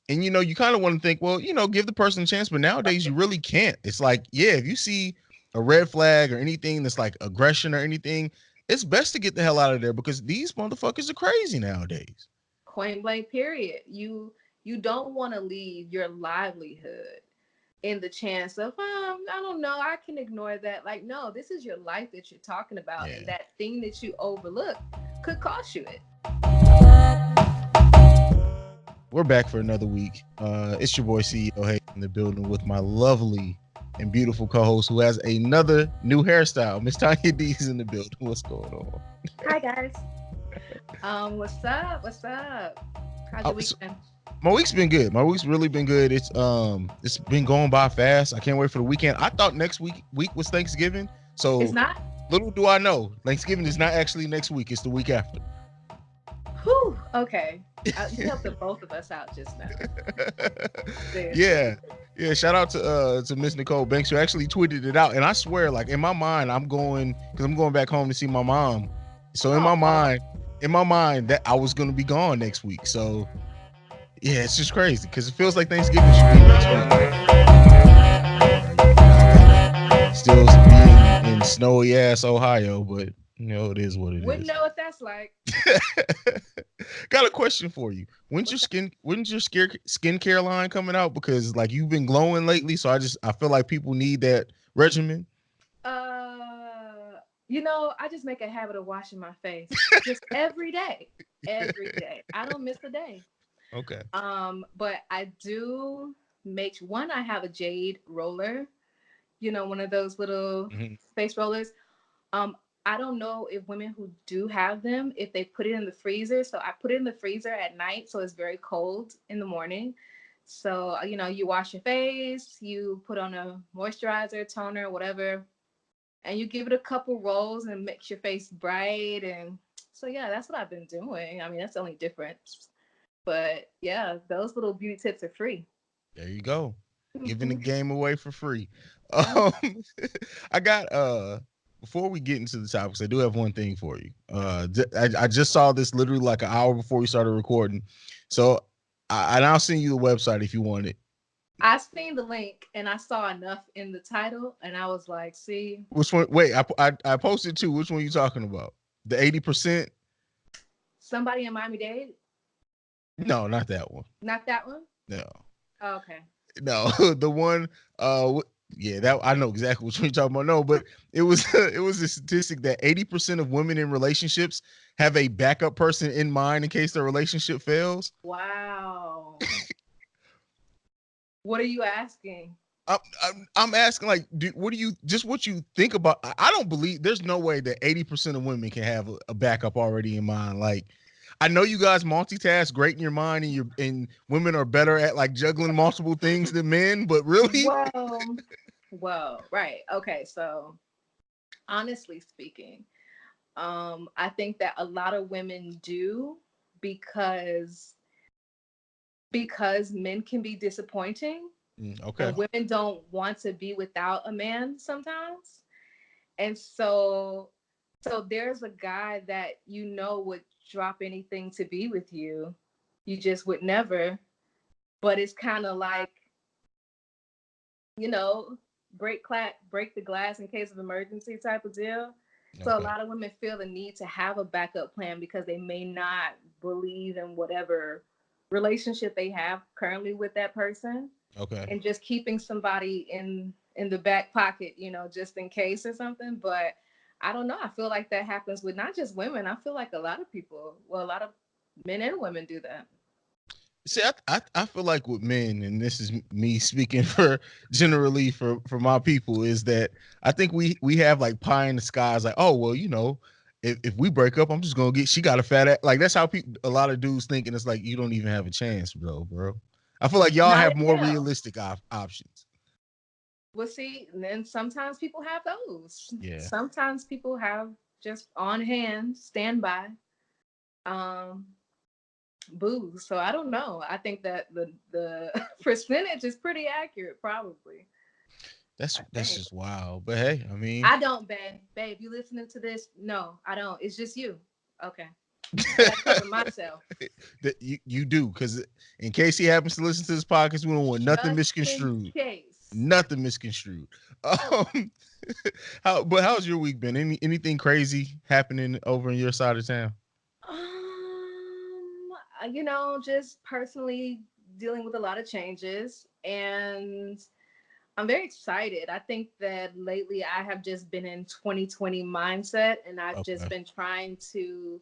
And you kind of want to think, well, give the person a chance, but nowadays you really can't. It's like, yeah, if you see a red flag or anything that's like aggression or anything, it's best to get the hell out of there because these motherfuckers are crazy nowadays. Point blank, period. You don't want to leave your livelihood in the chance of, I don't know, I can ignore that. Like, no, this is your life that you're talking about, and Yeah. that thing that you overlook could cost you it. We're back for another week. It's your boy CEO Hay in the building with my lovely and beautiful co-host who has another new hairstyle. Miss Tanya D's in the building. What's going on? Hi guys. What's up? What's up? How's your So weekend? my week's been good. My week's really been good. It's been going by fast. I can't wait for the weekend. I thought next week was Thanksgiving. It's So not. little do I know, Thanksgiving is not actually next week. It's the week after. Whew. Okay. You helped the both of us out just now. Seriously. Yeah. Yeah, shout out to Miss Nicole Banks who actually tweeted it out. And I swear, like in my mind, I'm going back home to see my mom. So Oh. in my mind that I was gonna be gone next week. So yeah, it's just crazy because it feels like Thanksgiving should be next week. I gotta still be in snowy ass Ohio, but it is what it Wouldn't is. know what that's like. Got a question for you. What's that? When's your skincare line coming out? Because like you've been glowing lately, so I feel like people need that regimen. I just make a habit of washing my face just every day. Every day. I don't miss a day. Okay. But I do make one, I have a jade roller, one of those little Hmm. face rollers. Um, I don't know if women who do have them, if they put it in the freezer. So I put it in the freezer at night, so it's very cold in the morning. So, you wash your face, you put on a moisturizer, toner, whatever, and you give it a couple rolls and it makes your face bright. And so, yeah, that's what I've been doing. I mean, that's the only difference. But yeah, those little beauty tips are free. There you go. Giving the Mhm. game away for free. Yeah. Um, I got before we get into the topics, I do have one thing for you. I just saw this literally like an hour before we started recording, so and I'll send you the website if you want it. I seen the link and I saw enough in the title, and I was like, see, Which one? Wait, I posted two. Which one are you talking about? The 80%? somebody in Miami Dade. No, not that one. Not that one. No, Oh, okay. no, the one. Yeah, that I know exactly which one you're talking about. No, but it was it was a statistic that 80% of women in relationships have a backup person in mind in case their relationship fails. Wow. What are you asking? I'm asking like, what do you just what you think about? I don't believe there's no way that 80% of women can have a backup already in mind. Like, I know you guys multitask great in your mind, and women are better at like juggling multiple things than men, but really, Whoa. Whoa. Right. Okay. So, honestly speaking, I think that a lot of women do because men can be disappointing Okay, and women don't want to be without a man sometimes. And so there's a guy that would drop anything to be with you. You just would never, but it's kind of like, you know, break the glass in case of emergency type of deal. So a okay, lot of women feel the need to have a backup plan because they may not believe in whatever relationship they have currently with that person, okay. and just keeping somebody in the back pocket, just in case or something. But I don't know. I feel like that happens with not just women. I feel like a lot of people, well, a lot of men and women do that. See, I feel like with men, and this is me speaking for generally for my people, is that I think we have like pie in the skies, like, oh well, if we break up, I'm just gonna get she got a fat ass. Like that's how people a lot of dudes think, and it's like you don't even have a chance, bro. I feel like y'all Not have in more hell. realistic options. Well, see, and then sometimes people have those. Yeah, Sometimes people have just on hand, standby, um, booze. So I don't know. I think that the percentage is pretty accurate, probably. I that's think. just wild. But hey, I mean, I don't, babe. Babe, you listening to this? No, I don't. It's just you. Okay. I got to cover myself. That you do, because in case he happens to listen to this podcast, we don't want nothing Just in misconstrued. case. Nothing misconstrued. Um, how's your week been? Anything crazy happening over in your side of town? Just personally dealing with a lot of changes, and I'm very excited. I think that lately I have just been in 2020 mindset, and I've just Okay. been trying to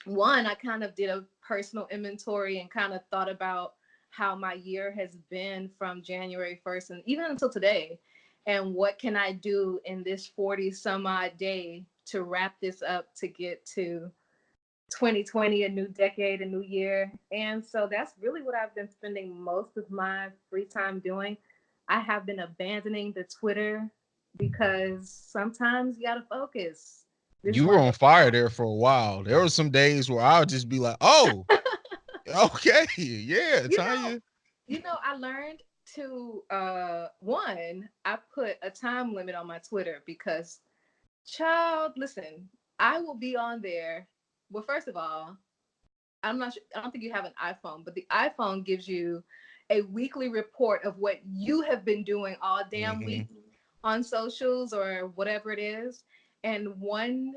one, I kind of did a personal inventory and kind of thought about how my year has been from January 1st and even until today. And what can I do in this 40 some odd day to wrap this up to get to 2020, a new decade, a new year. And so that's really what I've been spending most of my free time doing. I have been abandoning the Twitter because sometimes you got to focus. This is You one were of on those fire times. there for a while. There were some days where I would just be like, "Oh, okay, yeah, you know, Tanya." I learned to one, I put a time limit on my Twitter because child, listen, I will be on there. Well, first of all, I'm not sure, I don't think you have an iPhone, but the iPhone gives you a weekly report of what you have been doing all damn Hmm. week on socials or whatever it is. And one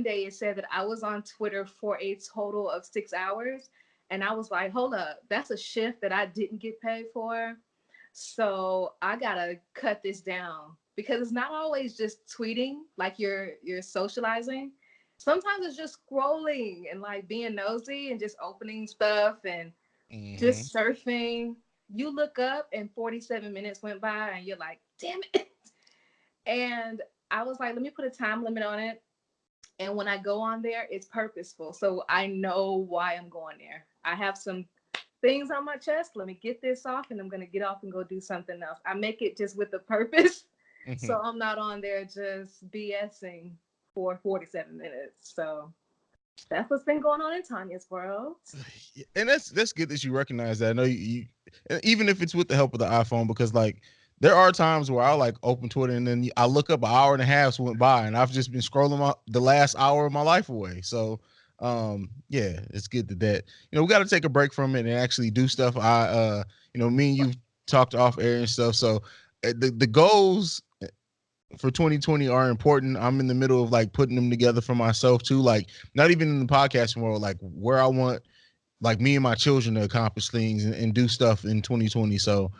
day it said that I was on Twitter for a total of 6 hours. And I was like, hold up, that's a shift that I didn't get paid for. So I gotta cut this down because it's not always just tweeting like you're socializing. Sometimes it's just scrolling and like being nosy and just opening stuff and Hmm. just surfing. You look up and 47 minutes went by and you're like, damn it. And I was like, let me put a time limit on it. And when I go on there, it's purposeful. So I know why I'm going there. I have some things on my chest. Let me get this off and I'm going to get off and go do something else. I make it just with a purpose. Hmm. So I'm not on there just BSing for 47 minutes. So that's what's been going on in Tanya's world. And that's good that you recognize that. I know and even if it's with the help of the iPhone, because like there are times where I like open Twitter and then I look up an hour and a half went by and I've just been scrolling the last hour of my life away. So yeah, it's good that we got to take a break from it and actually do stuff. Me and you talked off air and stuff. So the goals for 2020 are important. I'm in the middle of like putting them together for myself too. Like not even in the podcasting world, like where I want like me and my children to accomplish things and do stuff in 2020. So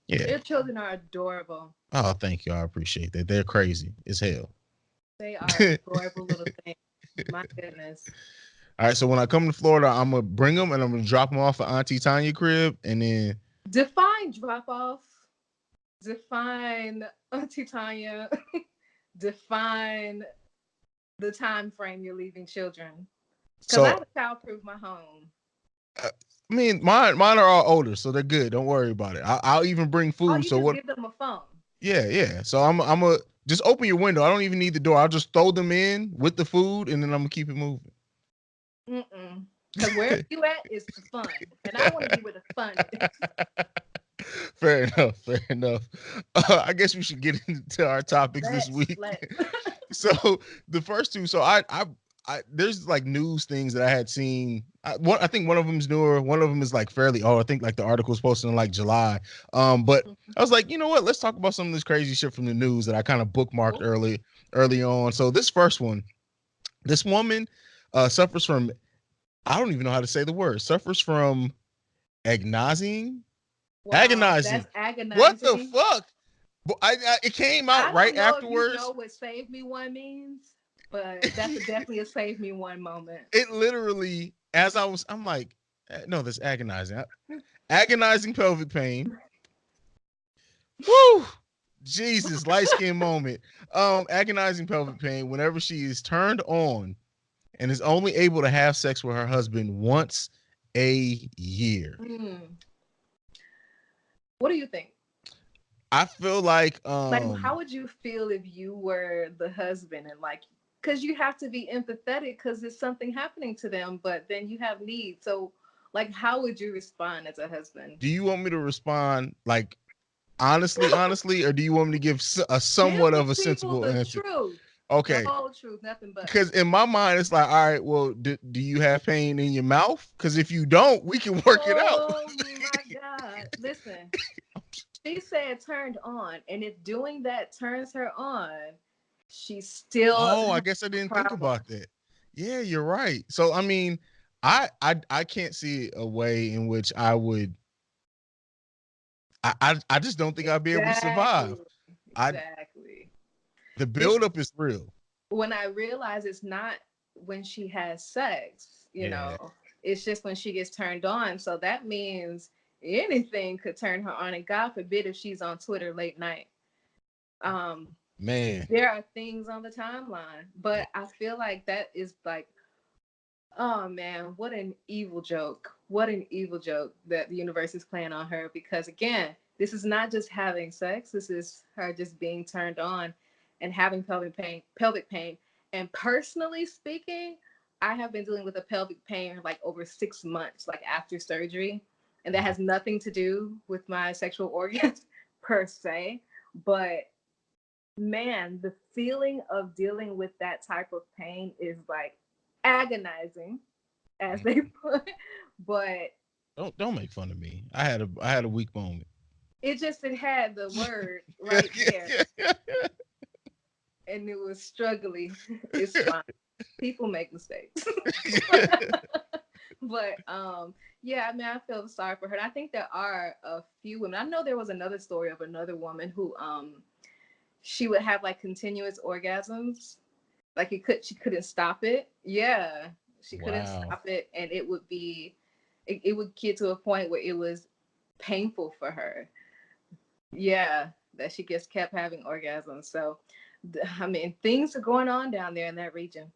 yeah. Your children are adorable. Oh, thank you. I appreciate that. They're crazy as hell. They are adorable little things. My goodness. All right. So when I come to Florida, I'm gonna bring them and I'm gonna drop them off at Auntie Tanya crib, and then Define drop off. Define Auntie Tanya. Define the time frame you're leaving children. Because I so have a childproof my home. I mean mine are all older, so they're good. Don't worry about it. I'll even bring Oh, food. you So just what? give them a phone. Yeah, yeah. So I'm a just open your window. I don't even need the door. I'll just throw them in with the food, and then I'm gonna keep it moving. Mm-mm. Because wherever you at is the fun. And I want to be where the fun is. Fair enough. Fair enough. I guess we should get into our topics this week. Let's. So the first two. So there's like news things that I had seen. I think one of them is newer. One of them is like fairly old. I think like the article was posted in like July. But I was like, you know what? Let's talk about some of this crazy shit from the news that I kind of bookmarked Cool. early on. So this first one, this woman suffers from, I don't even know how to say the word. Suffers from agonizing. Wow, Agonizing. that's What the agonizing. fuck? It came out I right don't know if you know afterwards. what save me one means, but that's definitely a save me one moment. It literally, I'm like, no, that's agonizing. Agonizing pelvic pain. Woo! Jesus, light skin moment. Agonizing pelvic pain whenever she is turned on and is only able to have sex with her husband once a year. Mm. What do you think? I feel like Like, how would you feel if you were the husband and like, because you have to be empathetic because there's something happening to them, but then you have needs. So, like, how would you respond as a husband? do you want me to respond like honestly, or do you want me to give a Give somewhat the of a people sensible the answer? truth. Okay, No truth, nothing but. because in my mind it's like, all right, well, do you have pain in your mouth? Because if you don't, we can work it out. Oh my God. Listen, she said turned on. And if doing that turns her on, she still Oh, I has guess I a didn't think problem. about that. Yeah, you're right. So I mean, I can't see a way in which I would. I just don't think I'd be able to survive. Exactly. I Exactly. The This buildup is real. when I realize it's not when she has sex, Yeah, it's just when she gets turned on. So that means anything could turn her on. And God forbid if she's on Twitter late night. Um, man. there are things on the timeline, but I feel like that is like, oh man, what an evil joke. What an evil joke that the universe is playing on her. Because again, this is not just having sex, this is her just being turned on and having pelvic pain. And personally speaking, I have been dealing with a pelvic pain like over 6 months, like after surgery. And that has nothing to do with my sexual organs per se. But man, the feeling of dealing with that type of pain is like agonizing, as they put. But Don't make fun of me. I had a weak moment. it had the word right there, and it was struggling. It's fine. People make mistakes. But yeah, I mean, I feel sorry for her. And I think there are a few women. I know there was another story of another woman who she would have like continuous orgasms. Like she couldn't stop it. Yeah, she couldn't Wow. stop it, and it would get to a point where it was painful for her. Yeah, that she just kept having orgasms. So, I mean, things are going on down there in that region.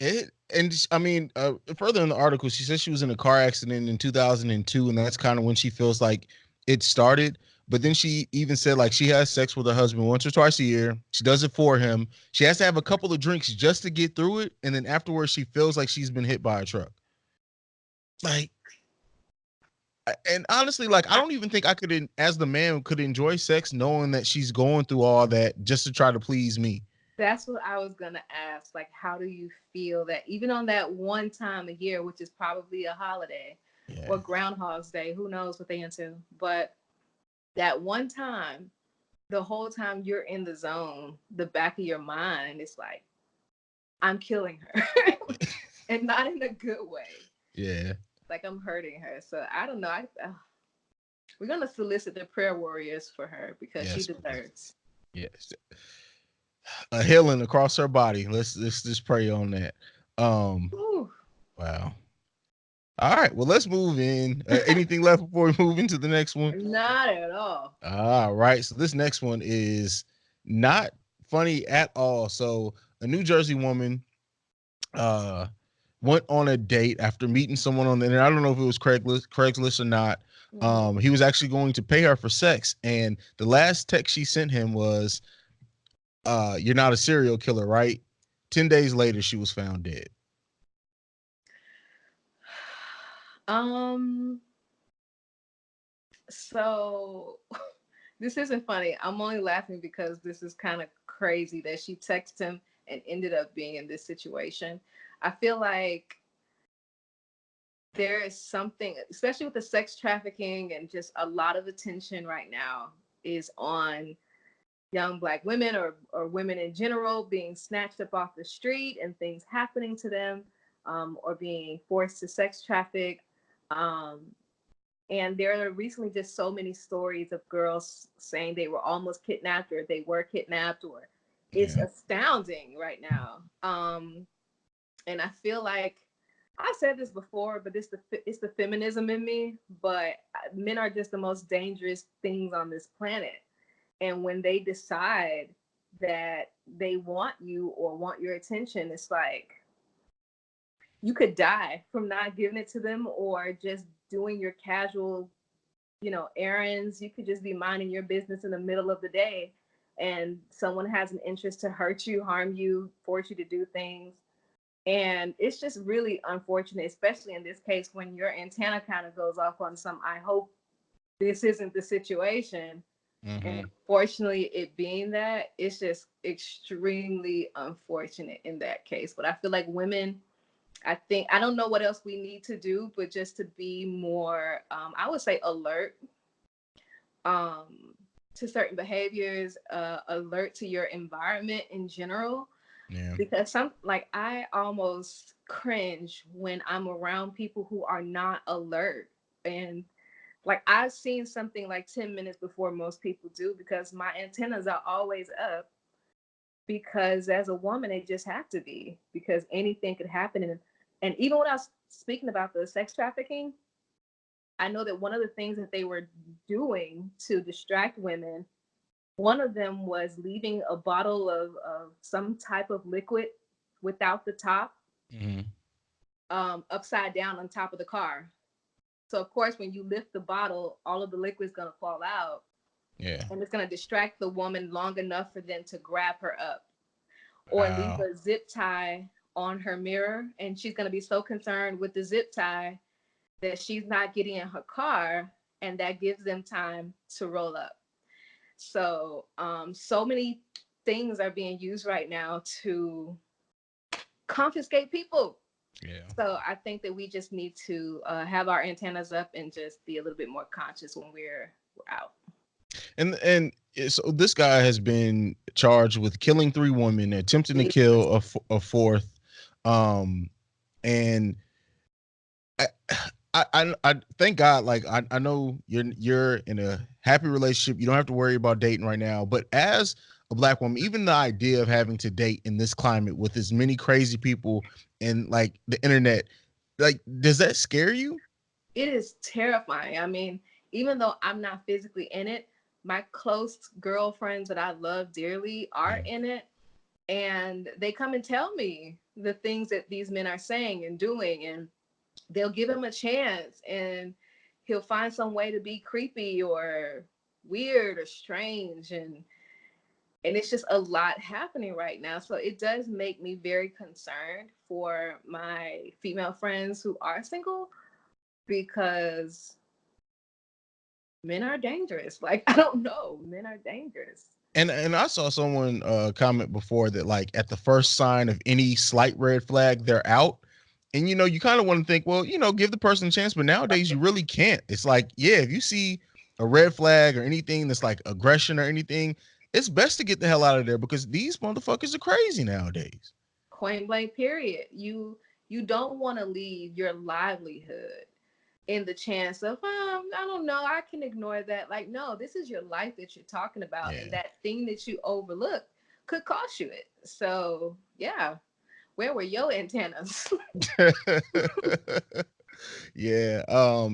I mean, further in the article, she says she was in a car accident in 2002, and that's kind of when she feels like it started. But then she even said like she has sex with her husband once or twice a year. She does it for him. She has to have a couple of drinks just to get through it, and then afterwards she feels like she's been hit by a truck. Like, and honestly, like I I, don't even think I could, as the man, could enjoy sex knowing that she's going through all that just to try to please me. that's what I was gonna ask. Like, how do you feel that even on that one time a year, which is probably a holiday Yeah, or Groundhog's Day, who knows what they into, but that one time, the whole time you're in the zone, the back of your mind is like, I'm killing her, and not in a good way. yeah, Like I'm hurting her. So I don't know. We're gonna solicit the prayer warriors for her because she yes, deserves. yes. A healing across her body. Let's just pray on that. Um, Ooh. wow. All right, well, let's move in. Anything left before we move into the next one? Not at all. All right, so this next one is not funny at all. So, a New Jersey woman uh went on a date after meeting someone on the internet. I don't know if it was Craigslist or not. Mm-hmm. He was actually going to pay her for sex, and the last text she sent him was, "You're not a serial killer, right?" 10 days later, she was found dead. Um. So this isn't funny. I'm only laughing because this is kind of crazy that she texted him and ended up being in this situation. I feel like there is something, especially with the sex trafficking and just a lot of attention right now is on young black women or women in general being snatched up off the street and things happening to them, or being forced to sex traffic. Um, and there are recently just so many stories of girls saying they were almost kidnapped or they were kidnapped, or it's Yeah, astounding right now. And I feel like I said this before, but it's the feminism in me. But men are just the most dangerous things on this planet, and when they decide that they want you or want your attention, it's like you could die from not giving it to them or just doing your casual, errands. You could just be minding your business in the middle of the day and someone has an interest to hurt you, harm you, force you to do things. And it's just really unfortunate, especially in this case when your antenna kind of goes off on some, I hope this isn't the situation. Mm-hmm. And unfortunately, it being that, it's just extremely unfortunate in that case. But I feel like women, I think, I don't know what else we need to do, but just to be more, I would say, alert um, to certain behaviors, alert to your environment in general. Yeah. Because like I almost cringe when I'm around people who are not alert. And like I've seen something like 10 minutes before most people do because my antennas are always up because as a woman they just have to be because anything could happen. And even when I was speaking about the sex trafficking, I know that one of the things that they were doing to distract women, one of them was leaving a bottle of some type of liquid without the top, Mm-hmm. upside down on top of the car. So of course, when you lift the bottle, all of the liquid's gonna fall out, Yeah. and it's gonna distract the woman long enough for them to grab her up or leave Wow. a zip tie on her mirror, and she's gonna be so concerned with the zip tie that she's not getting in her car, and that gives them time to roll up. So, so many things are being used right now to confiscate people. Yeah. So I think that we just need to have our antennas up and just be a little bit more conscious when we're out. So this guy has been charged with killing three women, attempting to Jesus. kill a fourth, um, and I, I thank God. Like I know you're in a happy relationship. You don't have to worry about dating right now. But as a black woman, even the idea of having to date in this climate with as many crazy people and like the internet, like does that scare you? It is terrifying. I mean, even though I'm not physically in it, my close girlfriends that I love dearly are Yeah. in it. And they come and tell me the things that these men are saying and doing. And they'll give him a chance and he'll find some way to be creepy or weird or strange. And it's just a lot happening right now. So it does make me very concerned for my female friends who are single because men are dangerous. Like, I don't know. Men are dangerous. And I saw someone comment before that like at the first sign of any slight red flag, they're out. And you kind of want to think, well, give the person a chance, but nowadays you really can't. It's like, yeah, if you see a red flag or anything that's like aggression or anything, it's best to get the hell out of there because these motherfuckers are crazy nowadays. Point blank, period. You don't want to leave your livelihood in the chance of, I don't know, I can ignore that. Like, no, this is your life that you're talking about, and Yeah. that thing that you overlook could cost you it. So, yeah, where were your antennas? Yeah.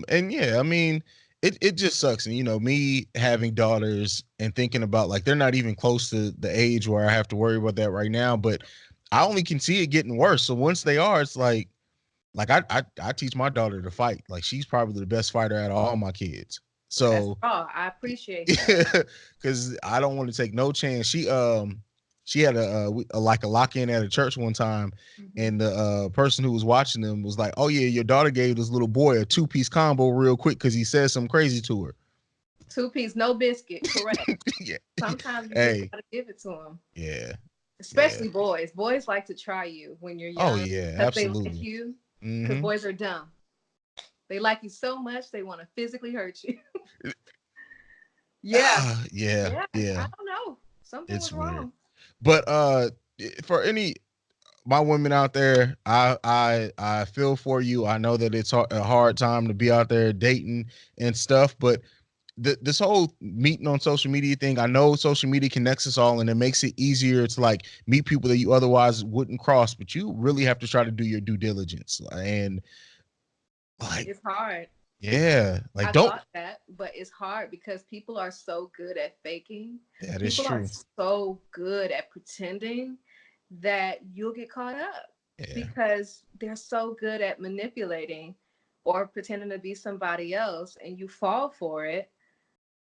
And yeah, I mean, it just sucks. And me having daughters and thinking about like they're not even close to the age where I have to worry about that right now, but I only can see it getting worse. So once they are, it's like I teach my daughter to fight. Like she's probably the best fighter out of all my kids. That's So raw. I appreciate that. yeah, because I don't want to take no chance. She had a like a lock in at a church one time, Mhm. and the person who was watching them was like, "Oh yeah, your daughter gave this little boy a 2-piece combo real quick because he said something crazy to her." Two piece, no biscuit. Correct. Yeah. Sometimes you just Hey. gotta give it to them. Yeah. Yeah. Especially boys. Boys like to try you when you're Oh young yeah. because they like Absolutely. you. Because Mm-hmm. boys are dumb. They like you so much they want to physically hurt you. Yeah, Yeah. yeah. Yeah. I don't know. Something It's was weird. wrong. But for any my women out there, I feel for you. I know that it's a hard time to be out there dating and stuff, but this whole meeting on social media thing, I know social media connects us all and it makes it easier to like meet people that you otherwise wouldn't cross, but you really have to try to do your due diligence and like, It's hard. yeah, like I don't. thought that, but it's hard because people are so good at faking. That is People are true. so good at pretending that you'll get caught up Yeah. because they're so good at manipulating or pretending to be somebody else and you fall for it.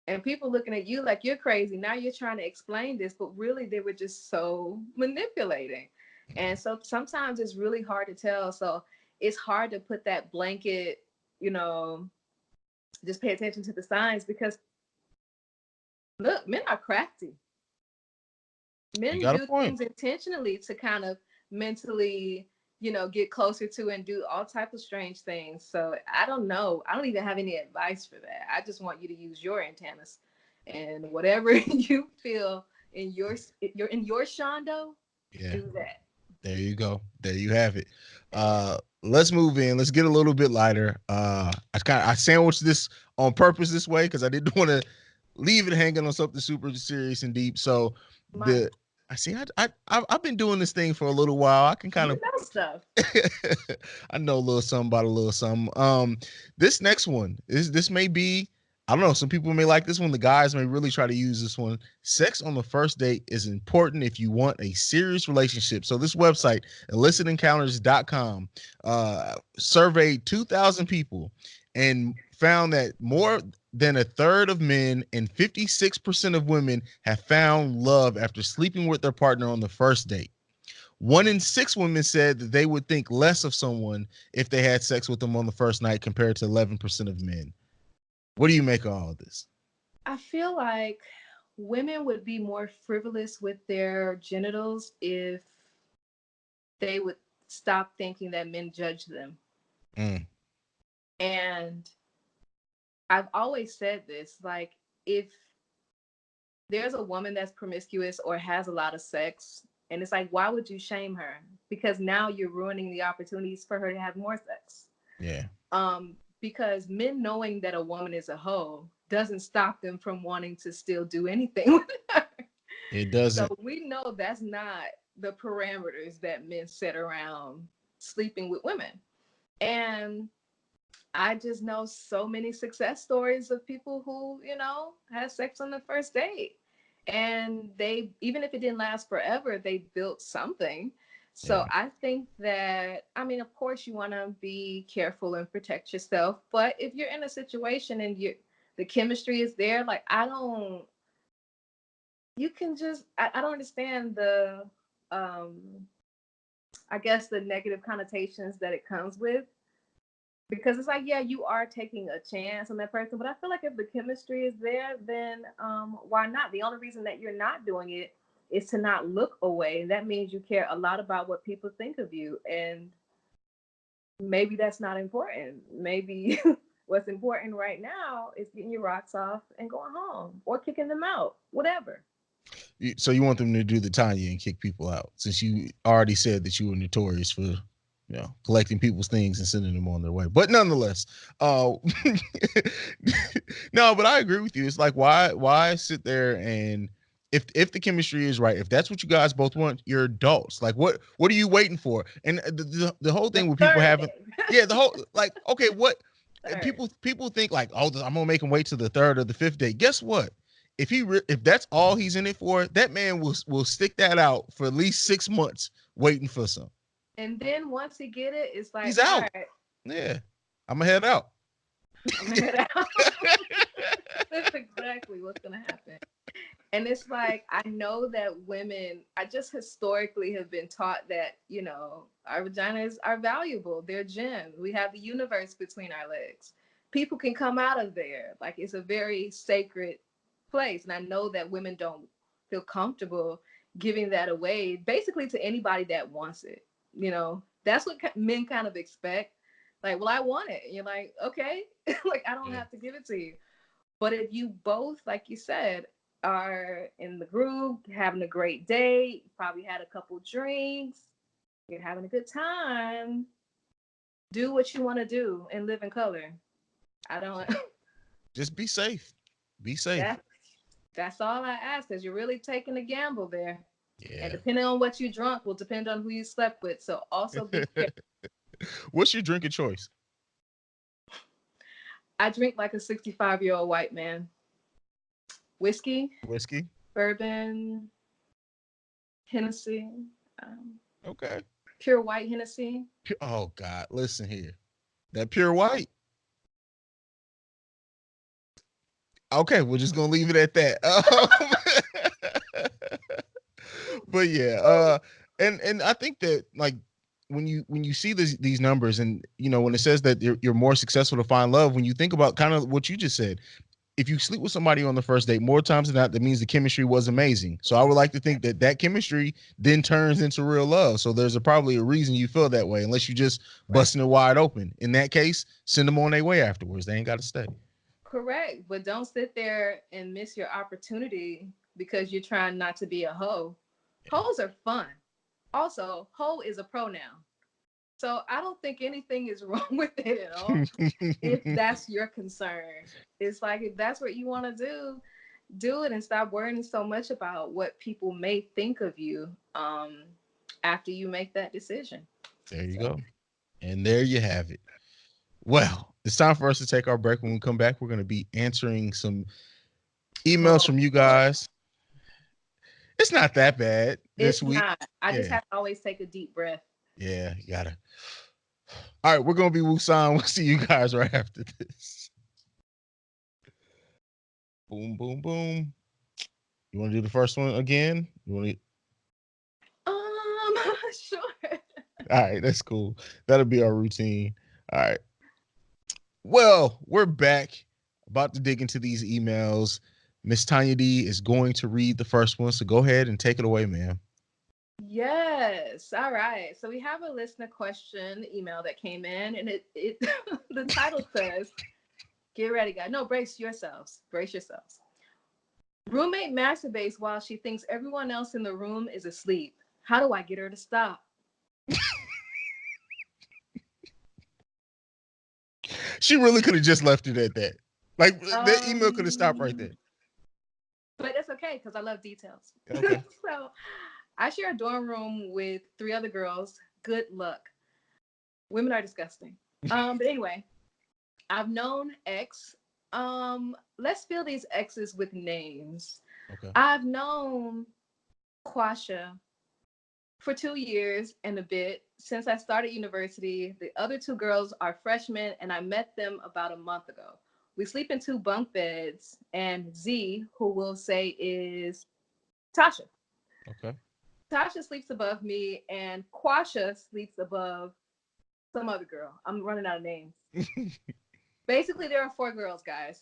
And people looking at you like you're crazy. Now you're trying to explain this, but really they were just so manipulating. And so sometimes it's really hard to tell. So it's hard to put that blanket, you know, just pay attention to the signs because Look, men are crafty. You Men got a do point. things intentionally to kind of mentally, get closer to and do all type of strange things. So I don't know. I don't even have any advice for that. I just want you to use your antennas and whatever you feel in your shondo, Yeah. do that. There you go. There you have it. Let's move in. Let's get a little bit lighter. I sandwiched this on purpose this way because I didn't want to leave it hanging on something super serious and deep. So My, the I see I've been doing this thing for a little while. I can kind you of know stuff. I know a little something about a little something. This next one is this may be, I don't know. Some people may like this one. The guys may really try to use this one. Sex on the first date is important if you want a serious relationship. So this website, illicitencounters.com, surveyed 2,000 people and found that more than a third of men and 56% of women have found love after sleeping with their partner on the first date. 1 in 6 women said that they would think less of someone if they had sex with them on the first night compared to 11% of men. What do you make of all of this? I feel like women would be more frivolous with their genitals if they would stop thinking that men judge them. Mm, And I've always said this, like, if there's a woman that's promiscuous or has a lot of sex, and it's like, why would you shame her? Because now you're ruining the opportunities for her to have more sex. yeah, Because men knowing that a woman is a hoe doesn't stop them from wanting to still do anything with her. it So doesn't. we know that's not the parameters that men set around sleeping with women. And I just know so many success stories of people who, had sex on the first date. And they, even if it didn't last forever, they built something. So Yeah, I think that, I mean, of course, you want to be careful and protect yourself. But if you're in a situation and the chemistry is there, like, you can just, I don't understand um, I guess, the negative connotations that it comes with, because it's like, yeah, you are taking a chance on that person, but I feel like if the chemistry is there, then why not? The only reason that you're not doing it is to not look away, and that means you care a lot about what people think of you, and maybe that's not important. Maybe what's important right now is getting your rocks off and going home, or kicking them out, whatever. so you want them to do the Tanya and kick people out, since you already said that you were notorious for, collecting people's things and sending them on their way. But nonetheless, uh, no, but I agree with you. It's like, why sit there and if the chemistry is right, if that's what you guys both want, you're adults. Like, what are you waiting for? And the whole The thing with people third having, day. yeah, the whole, like, okay, what Third. people think, like, oh, I'm gonna make him wait to the third or the fifth day. Guess what? If that's all he's in it for, that man will stick that out for at least 6 months waiting for some. And then once he get it, it's like, He's all out. right, Yeah, I'm gonna head out. I'm gonna head out. That's exactly what's gonna happen. And it's like, I know that women, I just historically have been taught that, our vaginas are valuable. They're gems. We have the universe between our legs. People can come out of there. Like, it's a very sacred place. And I know that women don't feel comfortable giving that away basically to anybody that wants it. That's what men kind of expect. Like, well, I want it. And you're like, okay, like, I don't Yeah. have to give it to you. But if you both, like you said, are in the groove, having a great day, probably had a couple drinks, you're having a good time, do what you want to do and live in color. I don't. Just be safe. Be safe. that that's all I ask, because you're really taking a gamble there. And Yeah. depending on what you drunk will depend on who you slept with. So also be careful. What's your drink of choice? I drink like a 65-year-old white man. Whiskey, Whiskey. bourbon, Hennessy, um, Okay. pure white Hennessy. Oh God, listen here. That pure white. Okay, we're just gonna leave it at that. But yeah, and I think that, like, when you see these numbers, and when it says that you're more successful to find love, when you think about kind of what you just said, if you sleep with somebody on the first date, more times than not, that means the chemistry was amazing. So I would like to think that that chemistry then turns into real love. So there's probably a reason you feel that way, unless you just Right. busting it wide open. In that case, send them on their way afterwards. They ain't got to stay. Correct. But don't sit there and miss your opportunity because you're trying not to be a hoe. Hoes are fun. Also, hoe is a pronoun. So I don't think anything is wrong with it at all. If that's your concern, it's like if that's what you want to do it and stop worrying so much about what people may think of you after you make that decision. There you So go. And there you have it. Well, it's time for us to take our break. When we come back, we're going to be answering some emails oh, from you Lord. guys. It's not that bad this It's week. not. I just Yeah. have to always take a deep breath. Yeah. You got to. All right. We're going to be Wusan. We'll see you guys right after this. Boom, boom, boom. You want to do the first one again? You want to? Sure. All right. That's cool. That'll be our routine. All right. Well, we're back. About to dig into these emails. Miss Tanya D is going to read the first one. So go ahead and take it away, ma'am. Yes. All right. So we have a listener question email that came in, and it the title says, "Get ready, guys. No, brace yourselves. Brace yourselves. Roommate masturbates while she thinks everyone else in the room is asleep. How do I get her to stop?" She really could have just left it at that. Like that email could have stopped right Um, there. but it's okay because I love details. Okay. So I share a dorm room with three other girls. Good luck. Women are disgusting. But anyway, I've known X. Let's fill these X's with names. Okay. I've known Quasha for 2 years and a bit since I started university. The other two girls are freshmen, and I met them about a month ago. We sleep in two bunk beds, and Z, who we'll say is Tasha. Okay. Tasha sleeps above me, and Quasha sleeps above some other girl. I'm running out of names. Basically, there are four girls, guys.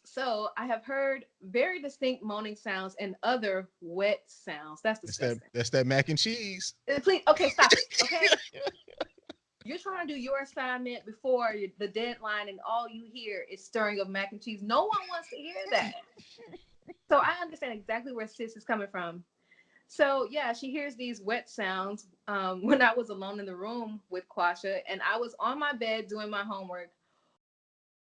So I have heard very distinct moaning sounds and other wet sounds. That's That's that. disgusting. That's that mac and cheese. Please, okay, stop it. Okay, you're trying to do your assignment before the deadline, and all you hear is stirring of mac and cheese. No one wants to hear that. So I understand exactly where sis is coming from. So yeah, she hears these wet sounds when I was alone in the room with Quasha, and I was on my bed doing my homework,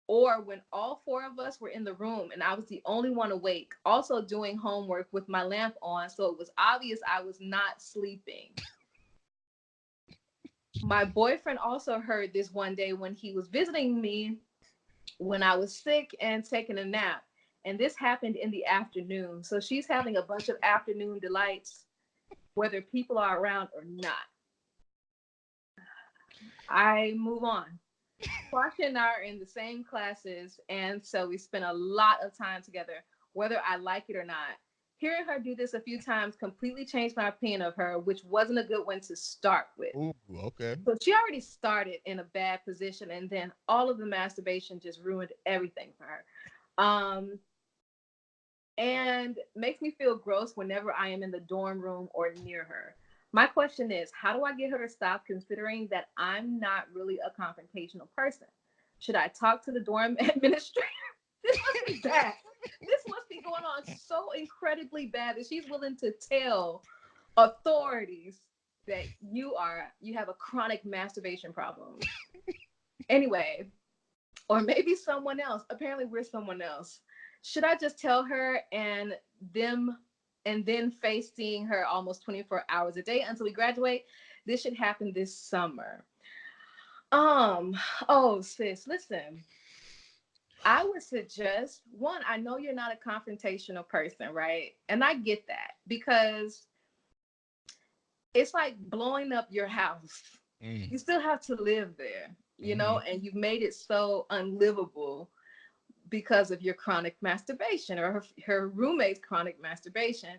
or when all four of us were in the room and I was the only one awake, also doing homework with my lamp on, so it was obvious I was not sleeping. My boyfriend also heard this one day when he was visiting me when I was sick and taking a nap. And this happened in the afternoon. So she's having a bunch of afternoon delights, whether people are around or not. I move on. Quasha and I are in the same classes, and so we spend a lot of time together, whether I like it or not. Hearing her do this a few times completely changed my opinion of her, which wasn't a good one to start with. Ooh. Okay. So she already started in a bad position, and then all of the masturbation just ruined everything for her. Um, and makes me feel gross whenever I am in the dorm room or near her. My question is, how do I get her to stop, considering that I'm not really a confrontational person? Should I talk to the dorm administrator? This must be bad. This must be going on so incredibly bad that she's willing to tell authorities that you have a chronic masturbation problem. Anyway, or maybe someone else. Apparently, we're someone else. Should I just tell her them and then face seeing her almost 24 hours a day until we graduate? This should happen this summer. Um, oh sis, listen. I would suggest one, I know you're not a confrontational person, right? And I get that because it's like blowing up your house. Mm. You still have to live there, Mm-hmm. and you've made it so unlivable because of your chronic masturbation or her roommate's chronic masturbation.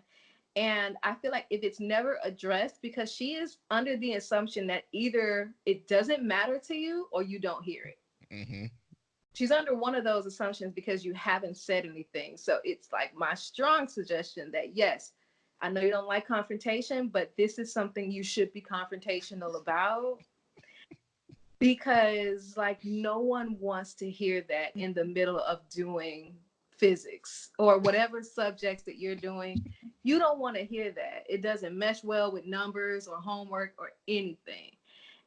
And I feel like if it's never addressed, because she is under the assumption that either it doesn't matter to you or you don't hear it. Mm-hmm. she's under one of those assumptions because you haven't said anything. So it's like my strong suggestion that yes, I know you don't like confrontation, but this is something you should be confrontational about, because like no one wants to hear that in the middle of doing physics or whatever subjects that you're doing. You don't want to hear that. It doesn't mesh well with numbers or homework or anything.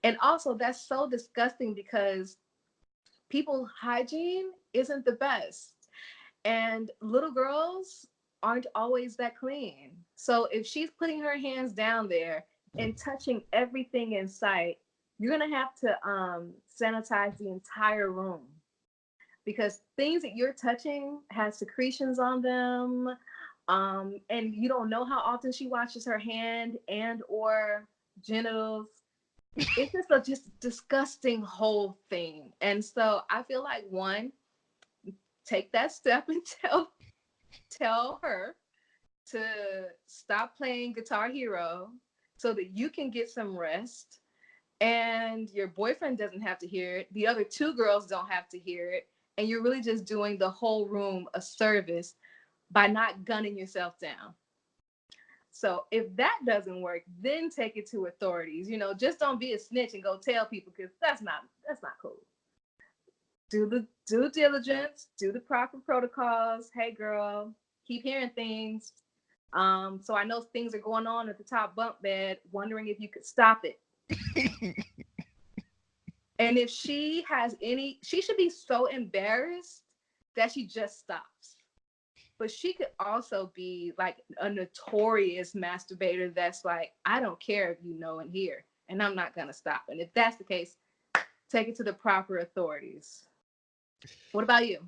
And also that's so disgusting because people's hygiene isn't the best. And little girls aren't always that clean. So if she's putting her hands down there and touching everything in sight, you're gonna have to sanitize the entire room, because things that you're touching have secretions on them, and you don't know how often she washes her hand and or genitals. It's just a just disgusting whole thing. And so I feel like one, take that step and tell her to stop playing Guitar Hero so that you can get some rest and your boyfriend doesn't have to hear it. The other two girls don't have to hear it. And you're really just doing the whole room a service by not gunning yourself down. So if that doesn't work, then take it to authorities. You know, just don't be a snitch and go tell people, because that's not cool. Do the due diligence, do the proper protocols. Hey girl, keep hearing things. So I know things are going on at the top bunk bed, wondering if you could stop it. And if she has any, she should be so embarrassed that she just stops. But she could also be like a notorious masturbator that's like, I don't care if you know and hear, and I'm not gonna stop. And if that's the case, take it to the proper authorities. What about you?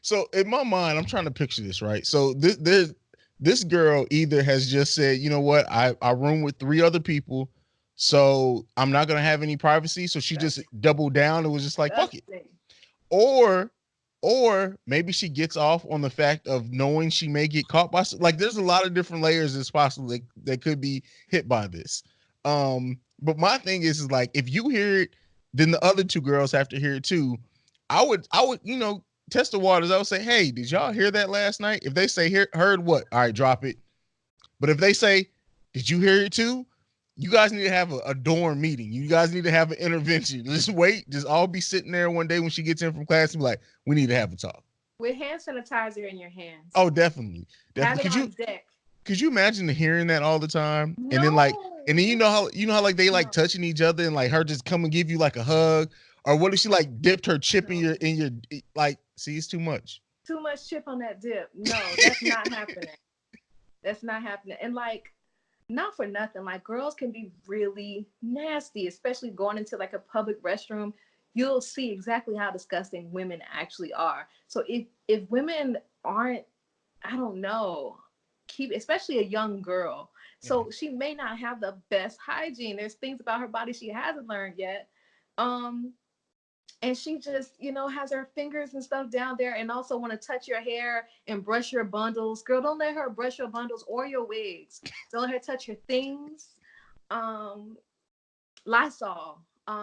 So in my mind, I'm trying to picture this, right? So this girl either has just said, you know what, I room with three other people, so I'm not gonna have any privacy. So she just That's doubled down and was just like, fuck it. disgusting. Or maybe she gets off on the fact of knowing she may get caught by, like, there's a lot of different layers that's possible that could be hit by this. But my thing is like, if you hear it, then the other two girls have to hear it too. I would test the waters. I would say, hey, did y'all hear that last night? If they say heard what, all right, drop it. But if they say, did you hear it too? You guys need to have a dorm meeting. You guys need to have an intervention. Just wait. Just all be sitting there one day when she gets in from class and be like, we need to have a talk. With hand sanitizer in your hands. Oh, definitely. Have Definitely. it on deck. Could you imagine hearing that all the time? And then like, No, and then you know how like they like no. touching each other and like her just come and give you like a hug? Or what if she like dipped her chip in No. your like, see, it's too much. Too much chip on that dip. No, that's not happening. That's not happening. And like, not for nothing, like girls can be really nasty, especially going into like a public restroom. You'll see exactly how disgusting women actually are. So if women aren't, I don't know, keep, especially a young girl, so she may not have the best hygiene. There's things about her body she hasn't learned yet. Um, and she just has her fingers and stuff down there and also want to touch your hair and brush your bundles. Girl, don't let her brush your bundles or your wigs. Don't let her touch your things. um Lysol.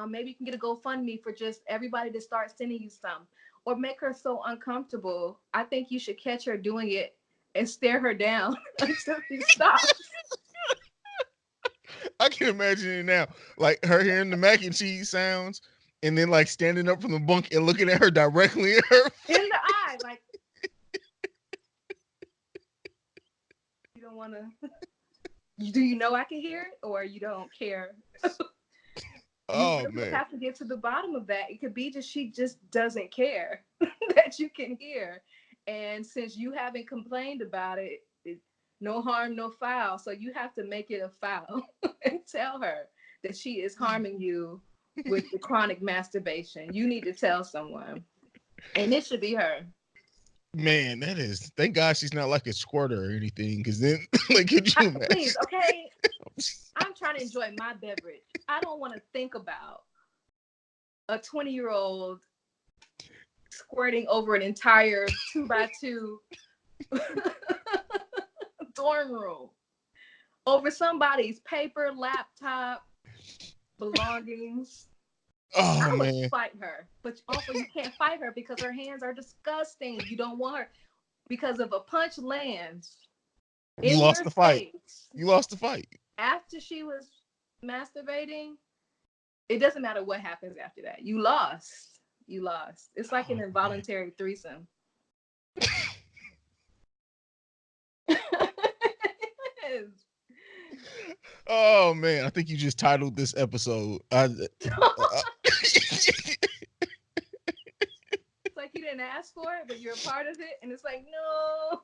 Maybe you can get a GoFundMe for just everybody to start sending you some, or make her so uncomfortable. I think you should catch her doing it and stare her down until she stops. I can imagine it now. Like her hearing the mac and cheese sounds and then like standing up from the bunk and looking at her directly in her. In the eye, like, you don't want to. Do you know I can hear it, or you don't care? You Oh really man. have to get to the bottom of that. It could be just she just doesn't care that you can hear. And since you haven't complained about it, no harm, no foul. So you have to make it a foul and tell her that she is harming you with the chronic masturbation. You need to tell someone. And it should be her. Man, that is, thank God she's not like a squirter or anything. Cause then like, could you imagine? Please, okay? I'm trying to enjoy my beverage. I don't want to think about a 20-year-old squirting over an entire 2x2 dorm room over somebody's paper, laptop, belongings. Oh I would man, fight her, but also you can't fight her because her hands are disgusting. You don't want her because if a punch lands you in lost your the fight. face You lost the fight. after she was masturbating, it doesn't matter what happens after that. You lost. You lost. It's like an Oh man. involuntary threesome. Oh man, I think you just titled this episode. It's like you didn't ask for it, but you're a part of it, and it's like no.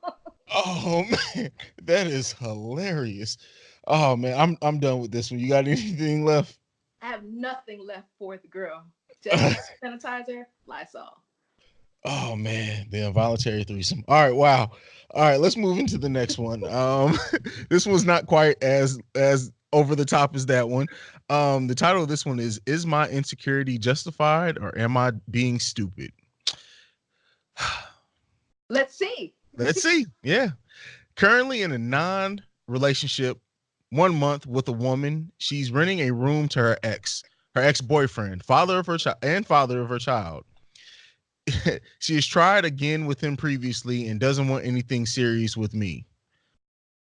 Oh man, that is hilarious. Oh man, I'm done with this one. You got anything left? I have nothing left for the girl. Just hand sanitizer, Lysol. Oh man, the involuntary threesome. All right, wow. All right, let's move into the next one. This one's not quite as over the top as that one. The title of this one is my insecurity justified or am I being stupid? Let's see. Let's see. Yeah. Currently in a non-relationship 1 month with a woman, she's renting a room to her ex-boyfriend, father of her child and father of her child. She has tried again with him previously and doesn't want anything serious with me.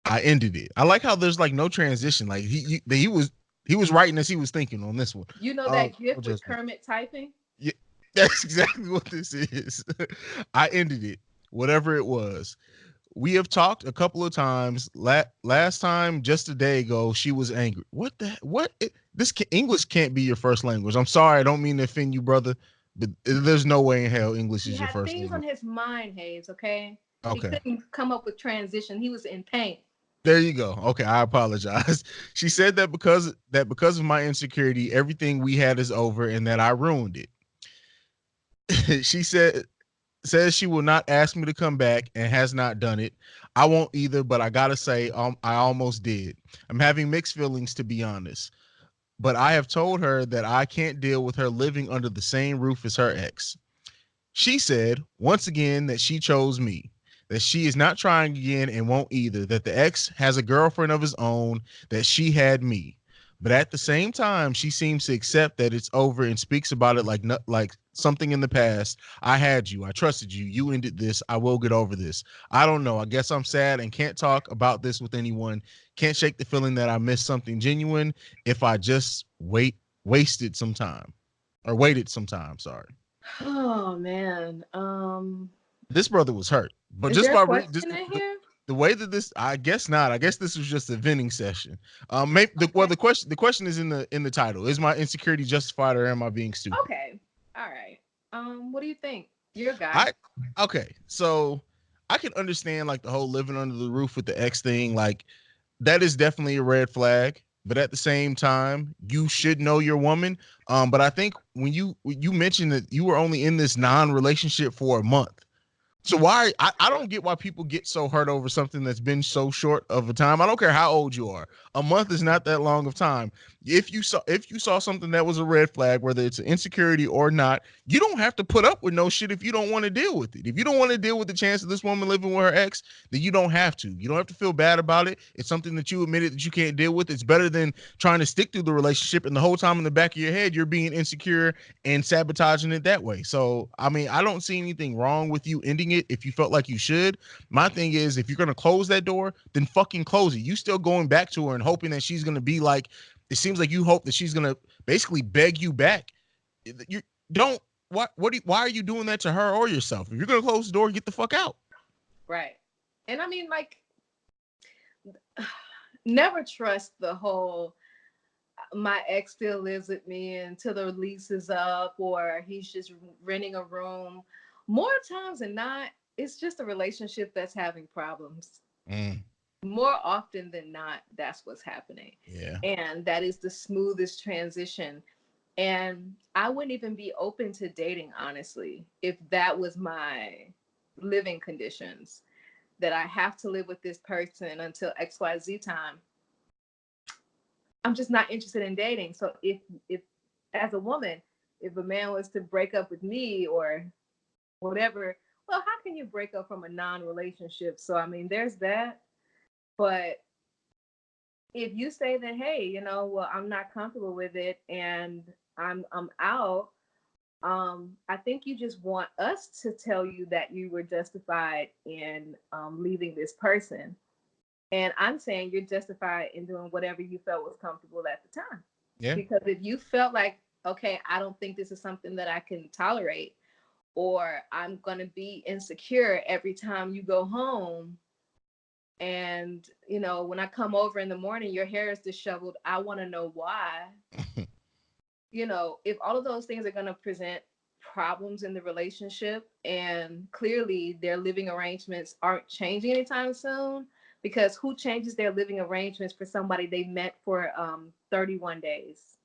I ended it. I like how there's like no transition. Like he was writing as he was thinking on this one. You know No that gift with judgment. Kermit typing? Yeah, that's exactly what this is. I ended it, whatever it was. We have talked a couple of times. Last time, just a day ago, she was angry. What the what? English can't be your first language. I'm sorry, I don't mean to offend you, brother, but there's no way in hell English He is your had first things on language. his mind, Hayes, okay? He Okay, couldn't come up with transition. He was in pain. there you go. Okay, I apologize. She said that because of my insecurity, everything we had is over, and that I ruined it. She says she will not ask me to come back and has not done it. I won't either, but I gotta say, I almost did. I'm having mixed feelings to be honest, but I have told her that I can't deal with her living under the same roof as her ex. She said once again that she chose me, that she is not trying again and won't either, that the ex has a girlfriend of his own, that she had me. But at the same time, she seems to accept that it's over and speaks about it like like something in the past. I had you. I trusted you. You ended this. I will get over this. I don't know. I guess I'm sad and can't talk about this with anyone. Can't shake the feeling that I missed something genuine if I just wasted some time or waited some time. Sorry. Oh man. This brother was hurt, but Is just there a by just question in here? the way that this, I guess not. I guess this was just a venting session. Maybe well, Okay. the question is in the title. Is my insecurity justified or am I being stupid? Okay. All right. What do you think? You're a guy. I okay, so I can understand like the whole living under the roof with the ex thing. Like that is definitely a red flag. But at the same time, you should know your woman. But I think when you mentioned that you were only in this non-relationship for a month, so why I don't get why people get so hurt over something that's been so short of a time. I don't care how old you are. A month is not that long of time. If you saw something that was a red flag, whether it's an insecurity or not, you don't have to put up with no shit if you don't want to deal with it. If you don't want to deal with the chance of this woman living with her ex, then you don't have to. You don't have to feel bad about it. It's something that you admitted that you can't deal with. It's better than trying to stick through the relationship and the whole time in the back of your head you're being insecure and sabotaging it that way. So, I mean, I don't see anything wrong with you ending it if you felt like you should. My thing is, if you're going to close that door, then fucking close it. You still going back to her and hoping that she's going to be like, it seems like you hope that she's going to basically beg you back. You don't, why are you doing that to her or yourself? If you're going to close the door, get the fuck out. Right. And I mean, like, never trust the whole my ex still lives with me until the lease is up or he's just renting a room. More times than not, it's just a relationship that's having problems. Mm, More often than not, that's what's happening. yeah. And that is the smoothest transition. And I wouldn't even be open to dating, honestly, if that was my living conditions, that I have to live with this person until XYZ time. I'm just not interested in dating. So if as a woman, if a man was to break up with me or whatever, well, how can you break up from a non-relationship? So I mean, there's that. But if you say that, hey, well, I'm not comfortable with it, and I'm out. I think you just want us to tell you that you were justified in leaving this person. And I'm saying you're justified in doing whatever you felt was comfortable at the time. Yeah. Because if you felt like, okay, I don't think this is something that I can tolerate, or I'm going to be insecure every time you go home. And, when I come over in the morning, your hair is disheveled. I want to know why. If all of those things are going to present problems in the relationship, and clearly their living arrangements aren't changing anytime soon, because who changes their living arrangements for somebody they met for 31 days,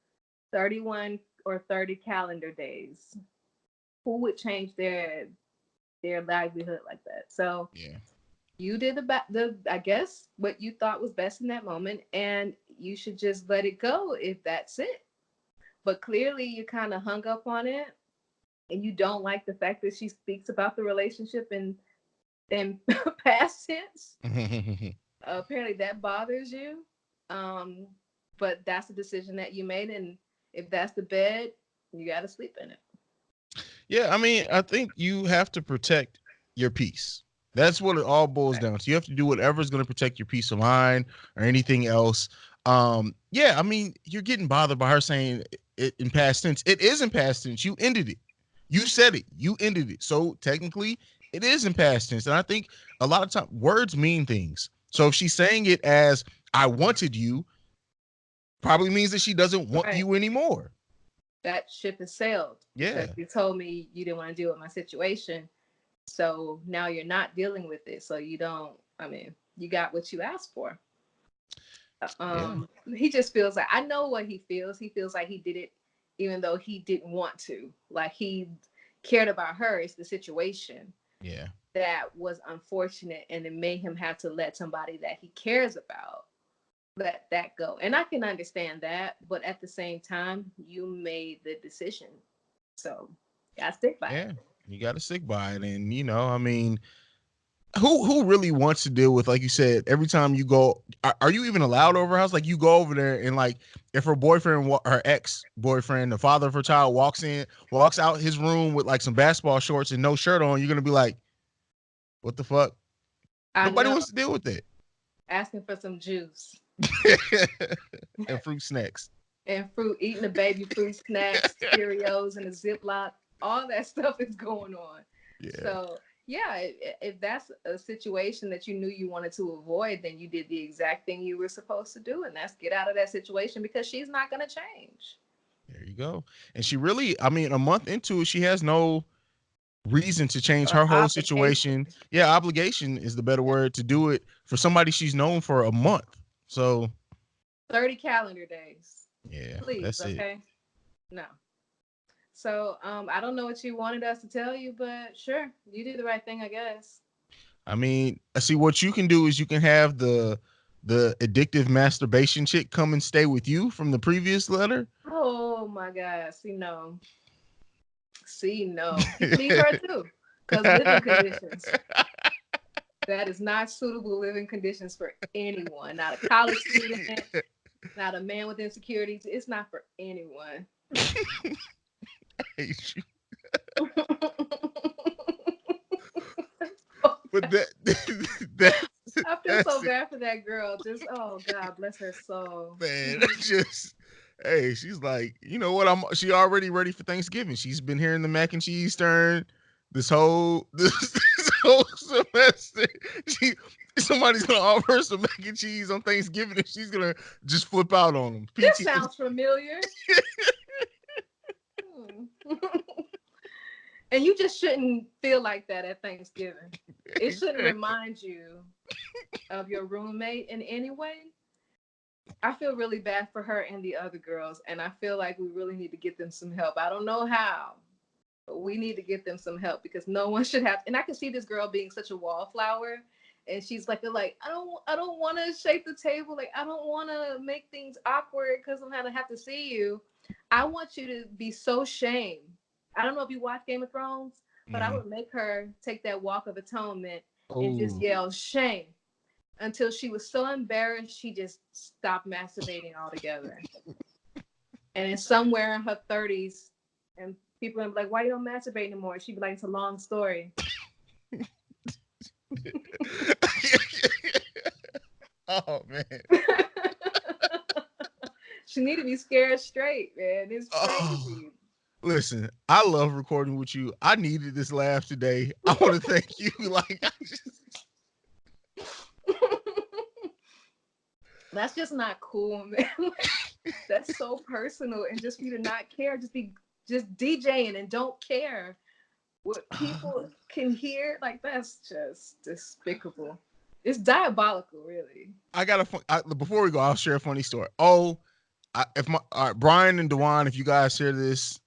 31 or 30 calendar days? Who would change their livelihood like that? So Yeah. you did the I guess what you thought was best in that moment, and you should just let it go if that's it. But clearly you kind of hung up on it, and you don't like the fact that she speaks about the relationship in past tense. Apparently that bothers you. Um, but that's the decision that you made, and if that's the bed, you got to sleep in it. Yeah, I mean, I think you have to protect your peace. That's what it all boils Right. down to. You have to do whatever is going to protect your peace of mind or anything else. Yeah, I mean, you're getting bothered by her saying it in past tense. It is in past tense. You ended it. You said it. You ended it. So technically, it is in past tense. And I think a lot of time words mean things. So if she's saying it as I wanted you, probably means that she doesn't want Right. you anymore. That ship has sailed because Yeah. you told me you didn't want to deal with my situation. So now you're not dealing with it. So you don't, I mean, you got what you asked for. Yeah. He just feels like, I know what he feels. He feels like he did it even though he didn't want to. Like he cared about her. It's the situation Yeah. that was unfortunate, and it made him have to let somebody that he cares about let that go. And I can understand that, but at the same time, you made the decision. So gotta stick by it. Yeah, you got to stick by it, and I mean, who really wants to deal with, like you said, every time you go? Are you even allowed over her house? Like you go over there, and like if her boyfriend, her ex boyfriend, the father of her child, walks out his room with like some basketball shorts and no shirt on, you're gonna be like, what the fuck? I Nobody know. wants to deal with it. Asking for some juice And fruit snacks. and fruit, eating the baby fruit snacks, Cheerios, and a Ziploc. All that stuff is going on. Yeah, So, yeah, if that's a situation that you knew you wanted to avoid, then you did the exact thing you were supposed to do, and that's get out of that situation because she's not going to change. there you go. And she really, I mean, a month into it, she has no reason to change Or her whole obligation. situation. Yeah, obligation is the better Yeah. word to do it for somebody she's known for a month. So 30 calendar days. yeah, Please, that's it. okay? No. So, I don't know what you wanted us to tell you, but sure, you did the right thing, I guess. I mean, I see what you can do is you can have the addictive masturbation chick come and stay with you from the previous letter. Oh my God. See, no. See, no. You can leave her too. Because living conditions, that is not suitable living conditions for anyone. Not a college student, not a man with insecurities. It's not for anyone. But that I feel so that's it, bad for that girl. Just, oh God, bless her soul. man. Just hey, she's like, you know what? She already ready for Thanksgiving. She's been hearing the mac and cheese turn this whole semester. She Somebody's gonna offer her some mac and cheese on Thanksgiving, and she's gonna just flip out on them. This PT. sounds familiar. Hmm. And you just shouldn't feel like that at Thanksgiving. It shouldn't remind you of your roommate in any way. I feel really bad for her and the other girls, and I feel like we really need to get them some help. I don't know how, but we need to get them some help because no one should have. And I can see this girl being such a wallflower, and she's like I don't want to shake the table. Like I don't want to make things awkward because I'm gonna have to see you. I want you to be so shamed. I don't know if you watch Game of Thrones, but I Mhm. would make her take that walk of atonement and just Oh, yell shame until she was so embarrassed she just stopped masturbating altogether. And then somewhere in her 30s, and people are like, "Why you don't masturbate anymore?" She'd be like, "It's a long story." Oh man. She need to be scared straight, man. It's Oh, crazy. listen, I love recording with you. I needed this laugh today. I want to thank you. Like, That's just not cool, man. That's so personal, and just for you to not care, just DJing and don't care what people can hear. Like, that's just despicable. It's diabolical, really. I got before we go, I'll share a funny story. Oh, if my all right, Brian and Dewan, if you guys hear this,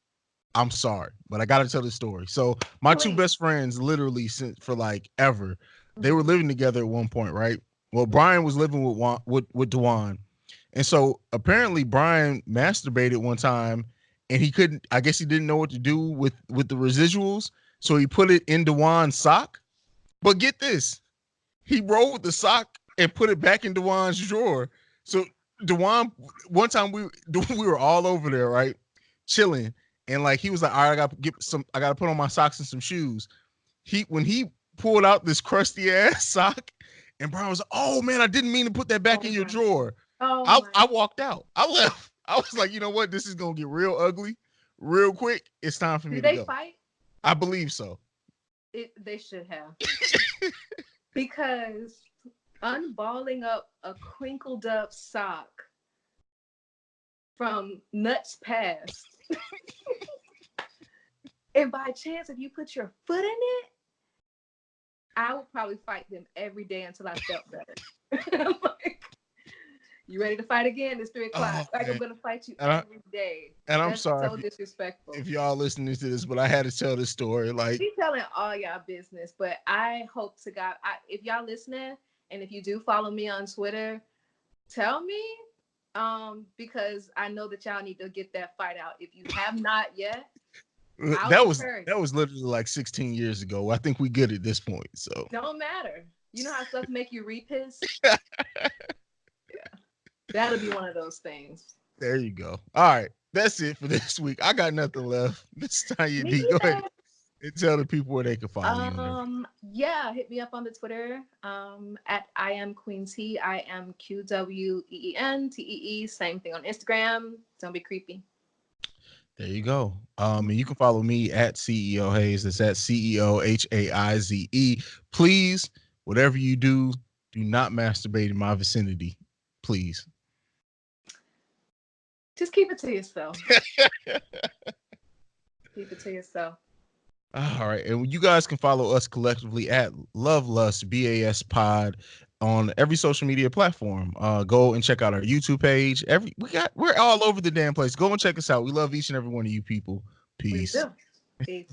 I'm sorry, but I got to tell this story. So my two Please. best friends, literally since for like ever, they were Mhm. living together at one point, right? Well, Brian was living with Dewan, and so apparently Brian masturbated one time, and he couldn't. I guess he didn't know what to do with the residuals, so he put it in Dewan's sock. But get this, he rolled the sock and put it back in Dewan's drawer. So Dewan, one time we were all over there, right, chilling, and like he was like, "All right, I got to put on my socks and some shoes." When he pulled out this crusty ass sock, and Brian was like, "Oh man, I didn't mean to put that back Oh in your my. drawer." Oh my. I walked out. I left. I was like, you know what? This is gonna get real ugly, real quick. It's time for me Did to they go. fight? I believe so. They should have, because unballing up a crinkled up sock from nuts past, and by chance, if you put your foot in it, I would probably fight them every day until I felt better. Like, you ready to fight again? It's 3 o'clock. Oh Like, I'm man, gonna fight you and every day. I'm That's sorry so disrespectful. if y'all listening to this, but I had to tell this story. Like, Be telling all y'all business, but I hope to God, if y'all listening, and if you do follow me on Twitter, tell me, because I know that y'all need to get that fight out. If you have not yet, I would encourage that it. was literally like 16 years ago. I think we good at this point. So Don't matter. You know how stuff make you repiss? Yeah, that'll be one of those things. there you go. All right, that's it for this week. I got nothing left. This time you Me D. Go ahead either. and tell the people where they can follow you and everything. Yeah, hit me up on the Twitter, at I am Queen T. I am QWEENTEE. Same thing on Instagram. Don't be creepy. There you go. And you can follow me at CEO Hayes. That's at CEOHAIZE. Please, whatever you do not masturbate in my vicinity. Please. Just keep it to yourself. Keep it to yourself. All right. And you guys can follow us collectively at Love Lust BAS Pod on every social media platform. Go and check out our YouTube page. We're all over the damn place. Go and check us out. We love each and every one of you people. We Peace. do. Peace.